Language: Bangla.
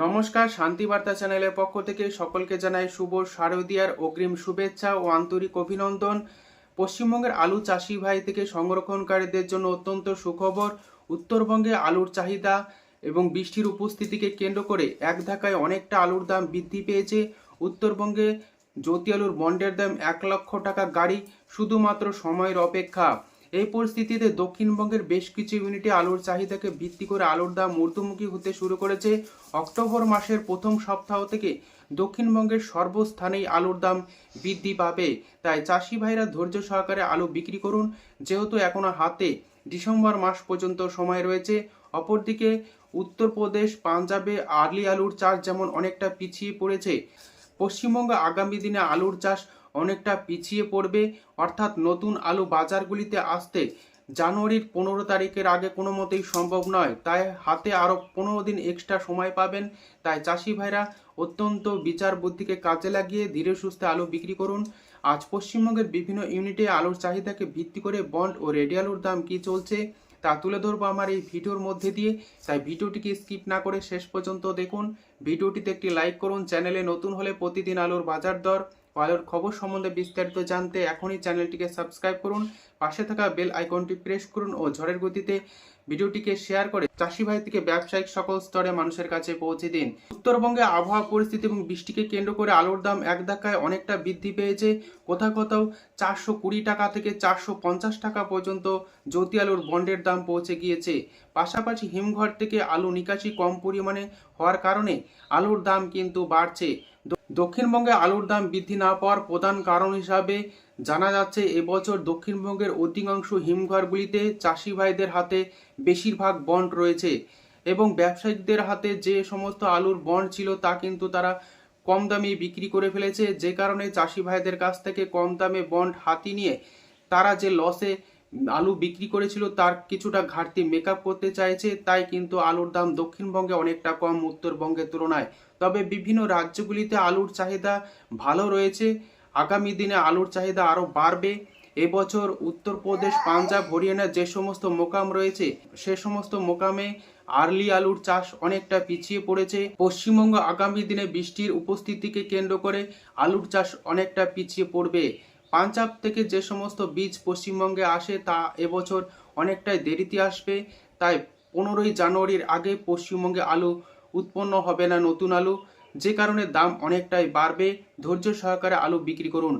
নমস্কার, শান্তিবার্তা চ্যানেলের পক্ষ থেকে সকলকে জানাই শুভ শারদীয়ার অগ্রিম শুভেচ্ছা ও আন্তরিক অভিনন্দন। পশ্চিমবঙ্গের আলু চাষি ভাই থেকে সংরক্ষণকারীদের জন্য অত্যন্ত সুখবর। উত্তরবঙ্গে আলুর চাহিদা এবং বৃষ্টির উপস্থিতিকে কেন্দ্র করে এক ধাক্কায় অনেকটা আলুর দাম বৃদ্ধি পেয়েছে। উত্তরবঙ্গে জ্যোতি আলুর বন্ডের দাম 1,00,000 টাকা গাড়ি, শুধুমাত্র সময়ের অপেক্ষা। এই পরিস্থিতিতে দক্ষিণবঙ্গের বেশ কিছু ইউনিটে আলুর চাহিদাকে ভিত্তি করে আলুর দাম ঊর্ধ্বমুখী হতে শুরু করেছে। অক্টোবর মাসের প্রথম সপ্তাহ থেকে দক্ষিণবঙ্গের সর্বস্থানেই আলুর দাম বৃদ্ধি পাবে। তাই চাষি ভাইরা ধৈর্য সহকারে আলু বিক্রি করুন, যেহেতু এখনো হাতে ডিসেম্বর মাস পর্যন্ত সময় রয়েছে। অপরদিকে উত্তরপ্রদেশ, পাঞ্জাবে আর্লি আলুর চাষ যেমন অনেকটা পিছিয়ে পড়েছে, পশ্চিমবঙ্গে আগামী দিনে আলুর চাষ অনেকটা পিছিয়ে পড়বে। অর্থাৎ নতুন আলু বাজারগুলিতে আসতে জানুয়ারির 15 তারিখের আগে কোনো মতেই সম্ভব নয়। তাই হাতে আরও 15 দিন এক্সট্রা সময় পাবেন। তাই চাষি ভাইরা অত্যন্ত বিচার বুদ্ধিকে কাজে লাগিয়ে ধীরে সুস্থে আলু বিক্রি করুন। আজ পশ্চিমবঙ্গের বিভিন্ন ইউনিটে আলুর চাহিদাকে ভিত্তি করে বন্ড ও রেডি আলুর দাম কী চলছে তা তুলে ধরবো আমার এই ভিডিওর মধ্যে দিয়ে। তাই ভিডিওটিকে স্কিপ না করে শেষ পর্যন্ত দেখুন। ভিডিওটিতে একটি লাইক করুন। চ্যানেলে নতুন হলে প্রতিদিন আলুর বাজার দর ও আলুর খবর সম্বন্ধে বিস্তারিত জানতে এখনই চ্যানেলটিকে সাবস্ক্রাইব করুন, পাশে থাকা বেল আইকনটি প্রেস করুন ও ঝড়ের গতিতে ভিডিওটিকে শেয়ার করে চাষি ভাই থেকে ব্যবসায়িক সকল স্তরে মানুষের কাছে পৌঁছে দিন। উত্তরবঙ্গে আবহাওয়া পরিস্থিতি এবং বৃষ্টিকে কেন্দ্র করে আলুর দাম এক ধাক্কায় অনেকটা বৃদ্ধি পেয়েছে। কোথাও কোথাও 420 টাকা থেকে 450 টাকা পর্যন্ত জ্যোতি আলুর বন্ডের দাম পৌঁছে গিয়েছে। পাশাপাশি হিমঘর থেকে আলু নিকাশি কম পরিমাণে হওয়ার কারণে আলুর দাম কিন্তু বাড়ছে। দক্ষিণবঙ্গে আলুর দাম বৃদ্ধি না পাওয়ার প্রধান কারণ হিসাবে জানা যাচ্ছে, এবছর দক্ষিণবঙ্গের অধিকাংশ হিমঘরগুলিতে চাষি ভাইদের হাতে বেশিরভাগ বন্ড রয়েছে এবং ব্যবসায়িকদের হাতে যে সমস্ত আলুর বন্ড ছিল তা কিন্তু তারা কম দামে বিক্রি করে ফেলেছে। যে কারণে চাষি ভাইদের কাছ থেকে কম দামে বন্ড হাতি নিয়ে তারা যে লসে আলু বিক্রি করেছিল তার কিছুটা ঘাটতি মেকআপ করতে চাইছে। তাই কিন্তু আলুর দাম দক্ষিণবঙ্গে অনেকটা কম উত্তরবঙ্গের তুলনায়। তবে বিভিন্ন রাজ্যগুলিতে আলুর চাহিদা ভালো রয়েছে। আগামী দিনে আলুর চাহিদা আরও বাড়বে। এবছর উত্তরপ্রদেশ, পাঞ্জাব, হরিয়ানার যে সমস্ত মোকাম রয়েছে সে সমস্ত মোকামে আর্লি আলুর চাষ অনেকটা পিছিয়ে পড়েছে। পশ্চিমবঙ্গ আগামী দিনে বৃষ্টির উপস্থিতিকে কেন্দ্র করে আলুর চাষ অনেকটা পিছিয়ে পড়বে। পাঞ্জাব থেকে যে সমস্ত বীজ পশ্চিমবঙ্গে আসে তা এবছর অনেকটাই দেরিতে আসবে। তাই 15ই জানুয়ারির আগে পশ্চিমবঙ্গে আলু উৎপন্ন হবে না, নতুন আলু, যে কারণে দাম অনেকটাই বাড়বে। ধৈর্য সহকারে আলু বিক্রি করুন।